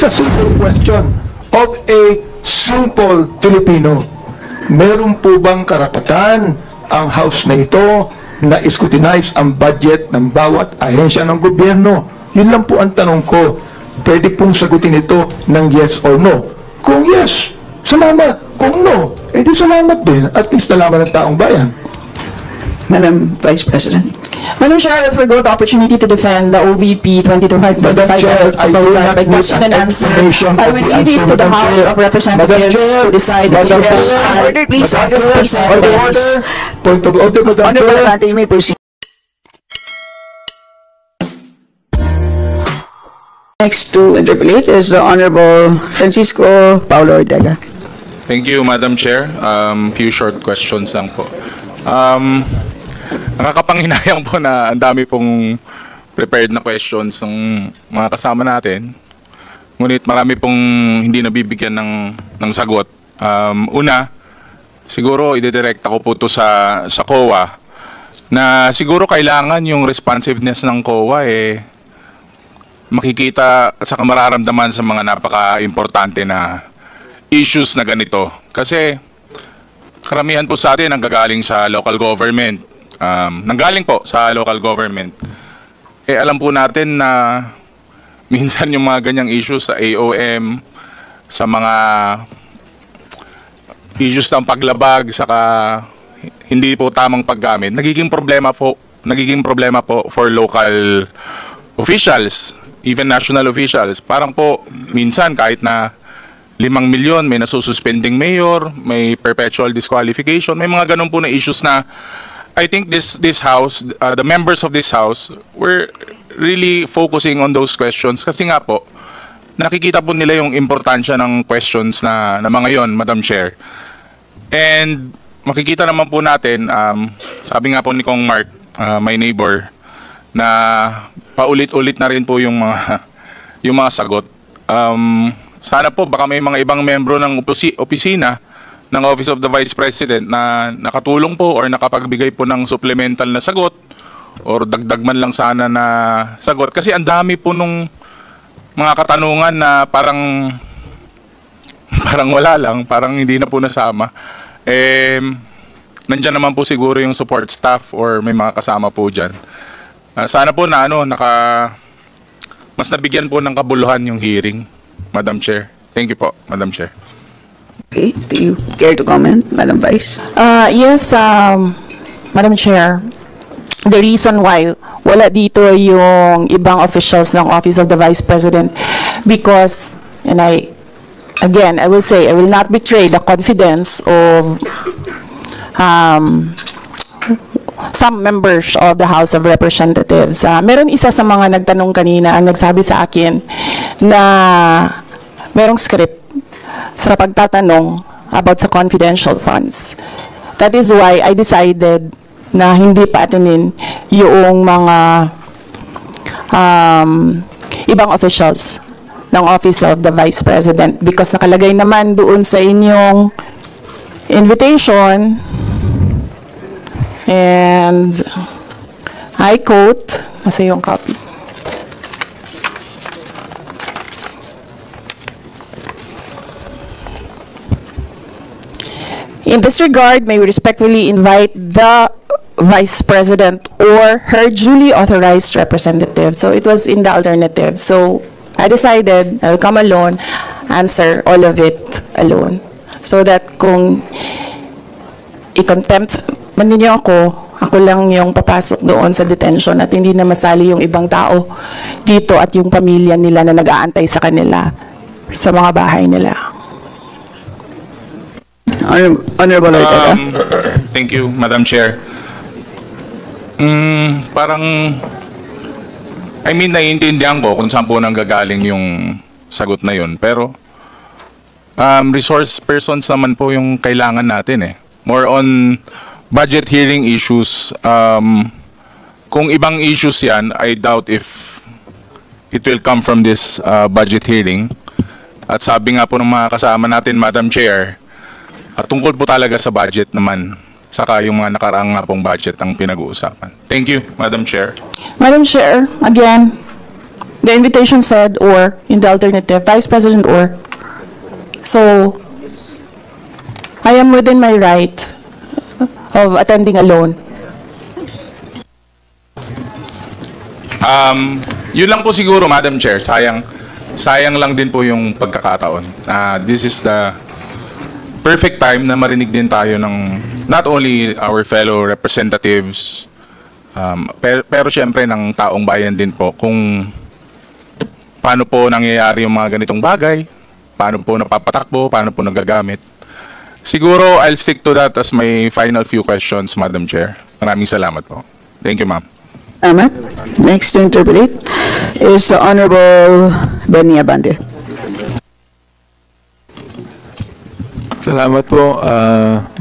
is a simple question of a simple Filipino. Meron po bang karapatan ang House na ito na scrutinize ang budget ng bawat ahensya ng gobyerno? Yun lang po ang tanong ko. Pwede pong sagutin ito ng yes or no. Kung yes, salamat. Kung no, edi salamat din. At least nalaman ng taong bayan. Madam Vice President. Madam Chair, I forgot the opportunity to defend the OVP 2025 proposal by question and answer. I will leave it to the House of Representatives to decide. Order, please. Order. Point of order, Madam Honorable Chair. Abante, you may proceed. Next to interpolate is the Honorable Francisco Paulo Ortega. Thank you, Madam Chair. Few short questions lang po. Nakakapanghinayang po na ang dami pong prepared na questions ng mga kasama natin. Ngunit marami pong hindi nabibigyan ng sagot. Una, siguro ididirect ako po to sa COA na siguro kailangan yung responsiveness ng COA makikita sa mararamdaman sa mga napaka-importante na issues na ganito. Kasi karamihan po sa atin ang gagaling sa local government. Nanggaling po sa local government. Alam po natin na minsan yung mga ganyang issues sa AOM, sa mga issues ng paglabag, saka hindi po tamang paggamit, nagiging problema po for local officials, even national officials. Parang po minsan kahit na 5 milyon, may nasususpending mayor, may perpetual disqualification, may mga ganun po na issues na I think this house, the members of this house were really focusing on those questions kasi nga po nakikita po nila yung importansya ng questions na mga yon, Madam Chair. And makikita naman po natin, sabi nga po ni Kong Mark, my neighbor, na paulit-ulit na rin po yung mga sagot. Sana po baka may mga ibang membro ng opisina ng Office of the Vice President na nakatulong po or nakapagbigay po ng supplemental na sagot or dagdag man lang sana na sagot. Kasi ang dami po nung mga katanungan na parang wala lang, parang hindi na po nasama. Nandiyan naman po siguro yung support staff or may mga kasama po dyan. Sana po na mas nabigyan po ng kabuluhan yung hearing, Madam Chair. Thank you po, Madam Chair. Okay, do you care to comment, Madam Vice? Yes, Madam Chair. The reason why wala dito yung ibang officials ng Office of the Vice President because, and I will say, I will not betray the confidence of some members of the House of Representatives. Meron isa sa mga nagtanong kanina ang nagsabi sa akin na merong script sa pagtatanong about sa confidential funds. That is why I decided na hindi paatinin yung mga ibang officials ng Office of the Vice President because nakalagay naman doon sa inyong invitation and I quote, nasa yung copy. In this regard, may we respectfully invite the Vice President or her duly authorized representative. So it was in the alternative. So I decided I'll come alone, answer all of it alone. So that kung i-contempt man ninyo ako lang yung papasok doon sa detention at hindi na masali yung ibang tao dito at yung pamilya nila na nag-aantay sa kanila sa mga bahay nila. Honorable Ortega. Thank you, Madam Chair. Naiintindihan ko kung saan po nanggagaling yung sagot na yun. Pero, resource persons naman po yung kailangan natin More on budget hearing issues. Kung ibang issues yan, I doubt if it will come from this budget hearing. At sabi nga po ng mga kasama natin, Madam Chair, tungkol po talaga sa budget naman, saka yung mga nakaraang nga pong budget ang pinag-uusapan. Thank you, Madam Chair. Madam Chair, again, The invitation said or in the alternative, Vice President or. So, I am within my right of attending alone. Yun lang po siguro, Madam Chair. Sayang lang din po yung pagkakataon. This is the perfect time na marinig din tayo ng not only our fellow representatives, pero syempre ng taong bayan din po kung paano po nangyayari yung mga ganitong bagay, paano po napapatakbo, paano po nagagamit. Siguro I'll stick to that as my final few questions, Madam Chair. Maraming salamat po. Thank you, ma'am. Ahmad. Next to interpolate is the Honorable Benny Abante. Salamat po,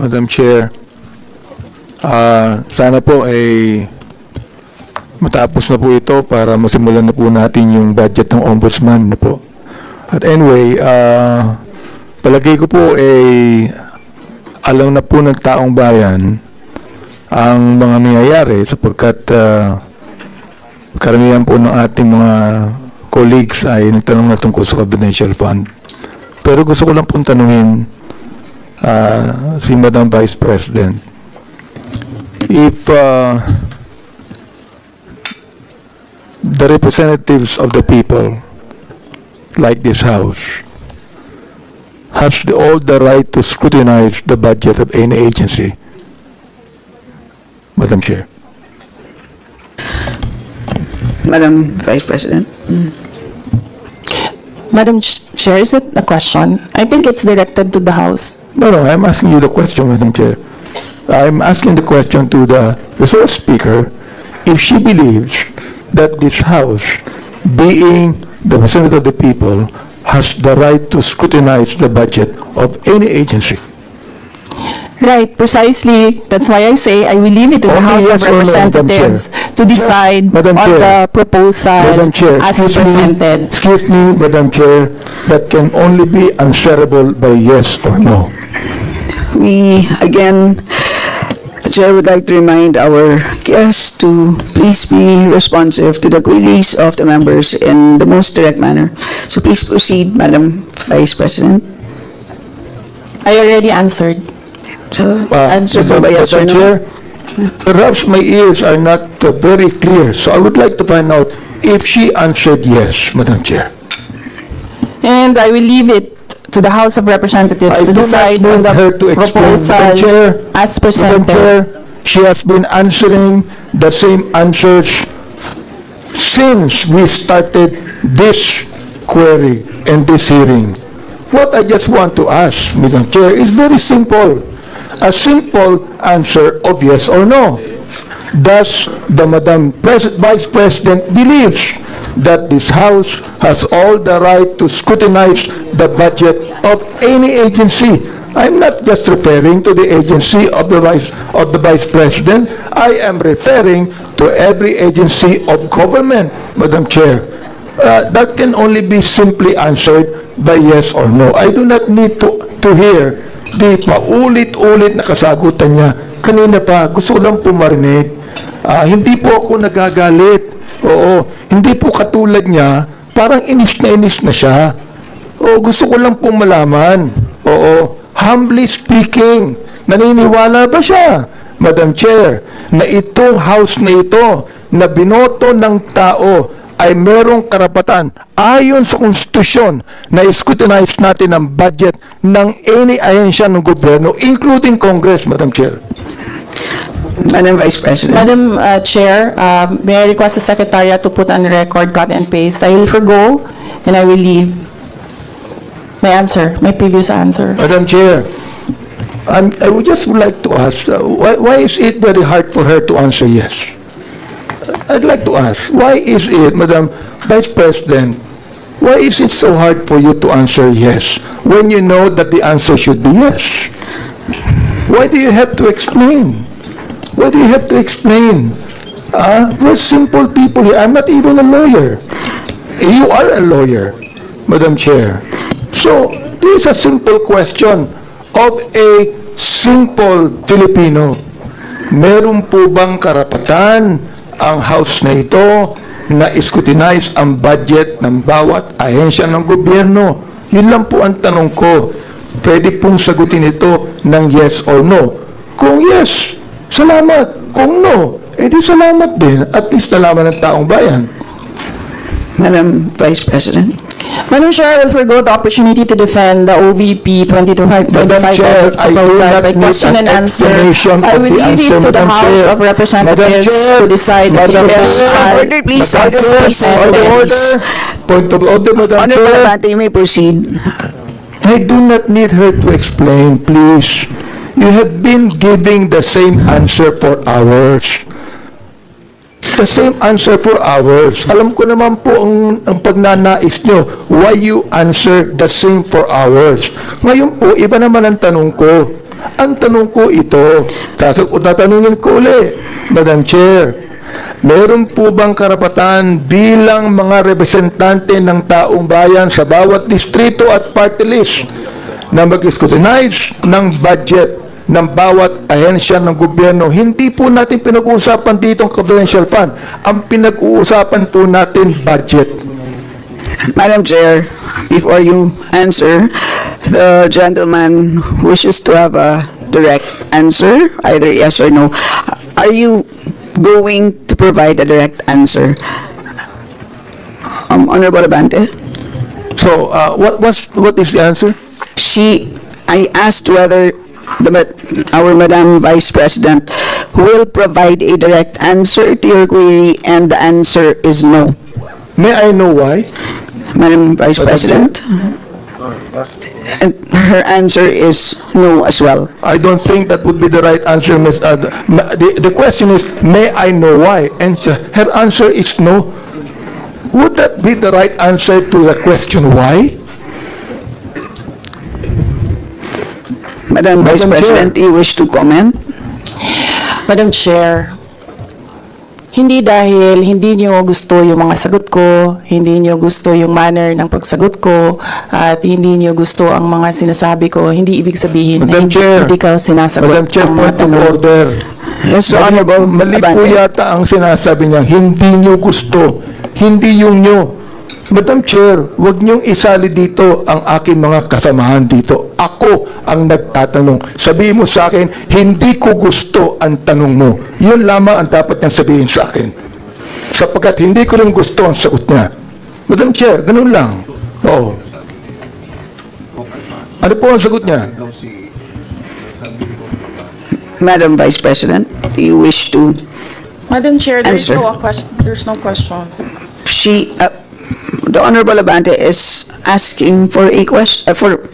Madam Chair. Sana po ay matapos na po ito para masimulan na po natin yung budget ng Ombudsman na po. At anyway, palagay ko po ay alam na po ng taong bayan ang mga nangyayari sapagkat karamihan po ng ating mga colleagues ay nagtanong na tungkol sa confidential fund. Pero gusto ko lang pong tanungin si Madam Vice President, if the representatives of the people, like this House, has all the right to scrutinize the budget of any agency. Madam Chair. Madam Vice President. Madam Chair, is it a question? I think it's directed to the House. No, I'm asking you the question, Madam Chair. I'm asking the question to the resource speaker if she believes that this House, being the representative of the people, has the right to scrutinize the budget of any agency. Right, precisely. That's why I say I will leave it to the Only House yes of or no, Madam Representatives Chair? to decide Madam on Chair. the proposal Madam Chair, as excuse presented. me, Madam Chair, that can only be answerable by yes or no. We, again, the Chair would like to remind our guests to please be responsive to the queries of the members in the most direct manner. So please proceed, Madam Vice President. I already answered. So, answer po ba yes or Madam no? Chair, perhaps my ears are not very clear, so I would like to find out if she answered yes, Madam Chair. And I will leave it to the House of Representatives I to do not decide on want the her to explain, Madam proposal Chair. as Madam presented. Chair, she has been answering the same answers since we started this query and this hearing. What I just want to ask, Madam Chair, is very simple. A simple answer of yes or no. Does the Vice President believes that this House has all the right to scrutinize the budget of any agency? I'm not just referring to the agency of the Vice President. I am referring to every agency of government, Madam Chair. That can only be simply answered by yes or no. I do not need to hear di paulit-ulit na kasagutan niya. Kanina pa, gusto ko lang po marinig. Hindi po ako nagagalit. Oo, hindi po katulad niya, parang inis na siya. Oo, gusto ko lang po malaman. Oo, humbly speaking, naniniwala ba siya, Madam Chair, na itong House na ito, na binoto ng tao, ay merong karapatan ayon sa konstitusyon na scrutinize natin ang budget ng any ahensya ng gobyerno, including Congress, Madam Chair. Madam Vice President. Madam Chair, may I request the Secretariat to put on record, cut and paste. I will forgo and I will leave my answer, my previous answer. Madam Chair, I would just like to ask, why is it very hard for her to answer yes? I'd like to ask, why is it, Madam Vice President, why is it so hard for you to answer yes when you know that the answer should be yes? Why do you have to explain? Why do you have to explain? We're simple people here. I'm not even a lawyer. You are a lawyer, Madam Chair. So, this is a simple question of a simple Filipino. Meron po bang karapatan ang House na ito na scrutinize ang budget ng bawat ahensya ng gobyerno. Yun lang po ang tanong ko. Pwede pong sagutin ito ng yes or no. Kung yes, salamat. Kung no, edi salamat din. At least nalaman ng taong bayan. Madam Vice President. Madam Chair, I will forgo the opportunity to defend the OVP 2025 Madam Chair, I do proposal not by need question an and answer. explanation I of will the leave answer, it to the Madam House Chair. of Representatives Madam Chair. to decide if Madam there Chair. are Order, please. Madam Order, Chair, please. order, order. Point of order, Madam Honorable Chair. Abante, you may proceed. I do not need her to explain, please. You have been giving the same answer for hours. The same answer for hours. Alam ko naman po ang pagnanais nyo. Why you answer the same for hours? Ngayon po, iba naman ang tanong ko. Ang tanong ko ito, tatanungin ko uli, Madam Chair, meron po bang karapatan bilang mga representante ng taong bayan sa bawat distrito at party list na mag-scrutinize ng budget ng bawat ahensya ng gobyerno? Hindi po natin pinag-uusapan dito ang confidential fund. Ang pinag-uusapan po natin budget. Madam Chair, before you answer, the gentleman wishes to have a direct answer, either yes or no. Are you going to provide a direct answer? Honorable Abante? So, what is the answer? I asked whether our Madam Vice President will provide a direct answer to your query, and the answer is no. May I know why? Madam Vice President? And her answer is no as well. I don't think that would be the right answer, Ms. The question is, may I know why? And her answer is no. Would that be the right answer to the question why? Madam Vice Madam President, you wish to comment? Madam Chair, hindi dahil hindi niyo gusto yung mga sagot ko, hindi niyo gusto yung manner ng pagsagot ko, at hindi niyo gusto ang mga sinasabi ko, hindi ibig sabihin na Madam Chair, hindi ka sinasagot Madam Chair, ang mga point of tanong. order. Yes, Honorable Mali po Abante. yata ang sinasabi niya, hindi nyo gusto, hindi yung nyo. Madam Chair, huwag niyong isali dito ang aking mga kasamahan dito. Ako ang nagtatanong. Sabihin mo sa akin, hindi ko gusto ang tanong mo. Yun lamang ang dapat niyang sabihin sa akin. Sapagkat hindi ko rin gusto ang sagot niya. Madam Chair, ganun lang. Oo. Ano po ang sagot niya? Madam Vice President, do you wish to? Madam Chair, Answer. there's no question. The Honorable Abante is asking for a question, for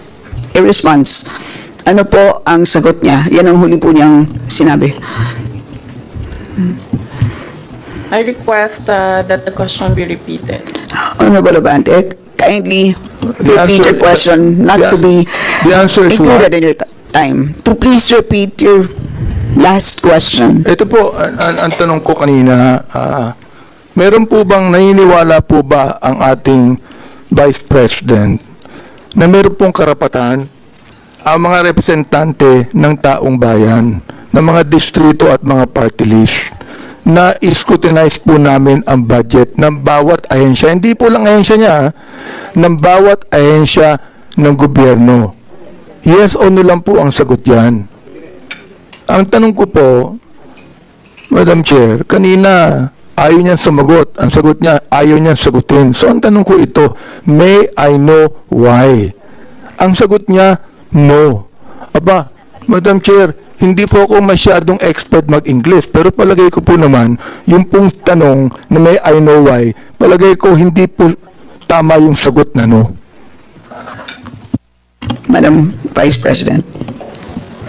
a response. Ano po ang sagot niya? Yan ang huli po niyang sinabi. I request that the question be repeated. Honorable Abante, kindly The repeat answer- your question, not to be the answer is included what? in your time. To please repeat your last question. Ito po, ang tanong ko kanina, meron po bang naniniwala po ba ang ating Vice President na meron pong karapatan ang mga representante ng taong bayan, ng mga distrito at mga party list na scrutinize po namin ang budget ng bawat ahensya, hindi po lang ahensya niya, ng bawat ahensya ng gobyerno? Yes o no lang po ang sagot yan. Ang tanong ko po, Madam Chair, kanina ayaw niya sumagot. Ang sagot niya, ayaw niya sagutin. So ang tanong ko ito, may I know why? Ang sagot niya, no. Aba, Madam Chair, hindi po ako masyadong expert mag-English, pero palagay ko po naman, yung pong tanong na may I know why, palagay ko hindi po tama yung sagot na no. Madam Vice President.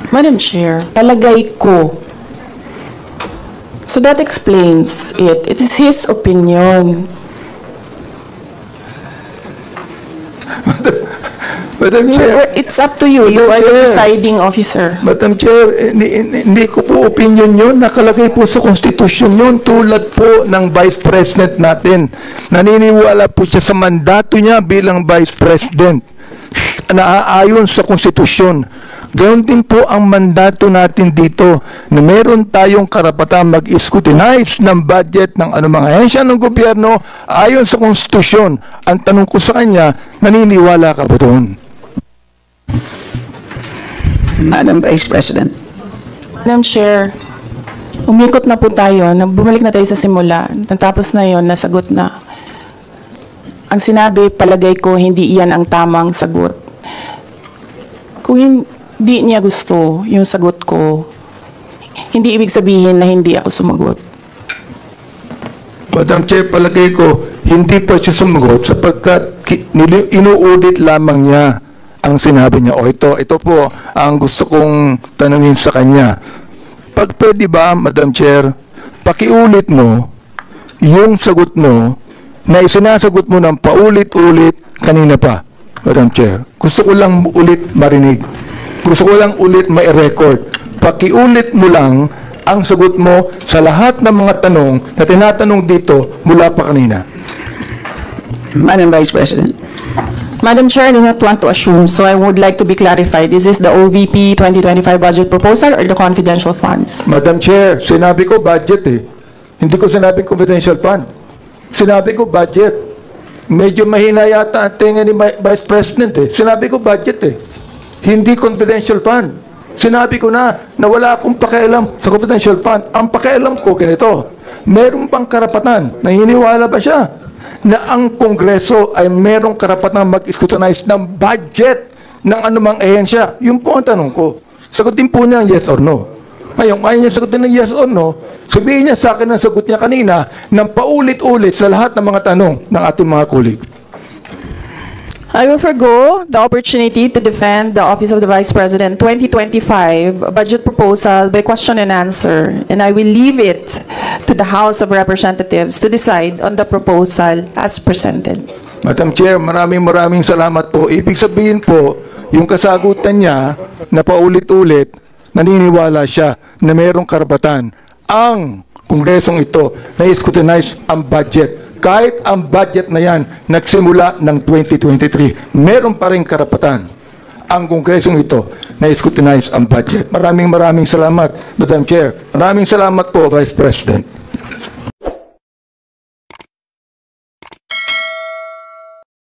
Madam Chair, palagay ko. So that explains it. It is his opinion. Madam Chair, It's up to you. You are the Chair. presiding officer. Madam Chair, hindi ko po opinion yun. Nakalagay po sa konstitusyon yun. Tulad po ng Vice President natin. Naniniwala po siya sa mandato niya bilang Vice President. Naaayon sa konstitusyon. Gayon din po ang mandato natin dito na meron tayong karapatan mag-scrutinize ng budget ng anumang ahensya ng gobyerno ayon sa konstitusyon. Ang tanong ko sa kanya, naniniwala ka ba doon? Madam Vice President. Madam Chair, umikot na po tayo, bumalik na tayo sa simula, natapos na yon, nasagot na. Ang sinabi, palagay ko, hindi iyan ang tamang sagot. Kung hindi niya gusto yung sagot ko, hindi ibig sabihin na hindi ako sumagot. Madam Chair, palagay ko, hindi pa siya sumagot sapagkat inuudit lamang niya ang sinabi niya. O ito po ang gusto kong tanungin sa kanya. Pag pwede ba, Madam Chair, pakiulit mo yung sagot mo na isinasagot mo ng paulit-ulit kanina pa, Madam Chair. Gusto ko lang ulit marinig. Gusto ko lang ulit mai-record. Pakiulit mo lang ang sagot mo sa lahat ng mga tanong na tinatanong dito mula pa kanina. Madam Vice President. Madam Chair, I do not want to assume, so I would like to be clarified. Is this the OVP 2025 budget proposal or the confidential funds? Madam Chair, sinabi ko budget eh. Hindi ko sinabing confidential fund. Sinabi ko budget. Medyo mahina yata ang tinga ni Vice President eh. Sinabi ko budget eh. Hindi confidential fund. Sinabi ko na wala akong pakialam sa confidential fund. Ang pakialam ko ganito. Meron pang karapatan. Naniniwala ba siya na ang Kongreso ay merong karapatan mag-scrutinize ng budget ng anumang ahensya? Yun po ang tanong ko. Sagutin po niya yes or no. Ngayon, ayaw niya sagutin ng yes or no, sabihin niya sa akin ang sagot niya kanina ng paulit-ulit sa lahat ng mga tanong ng ating mga kulig. I will forgo the opportunity to defend the Office of the Vice President 2025 budget proposal by question and answer, and I will leave it to the House of Representatives to decide on the proposal as presented. Madam Chair, maraming salamat po. Ibig sabihin po, yung kasagutan niya na paulit-ulit, naniniwala siya na mayroong karapatan ang Kongresong ito na i-scrutinize ang budget. Kahit ang budget na yan nagsimula ng 2023, meron pa rin karapatan ang Kongresong ito na i-scrutinize ang budget. Maraming salamat, Madam Chair. Maraming salamat po, Vice President.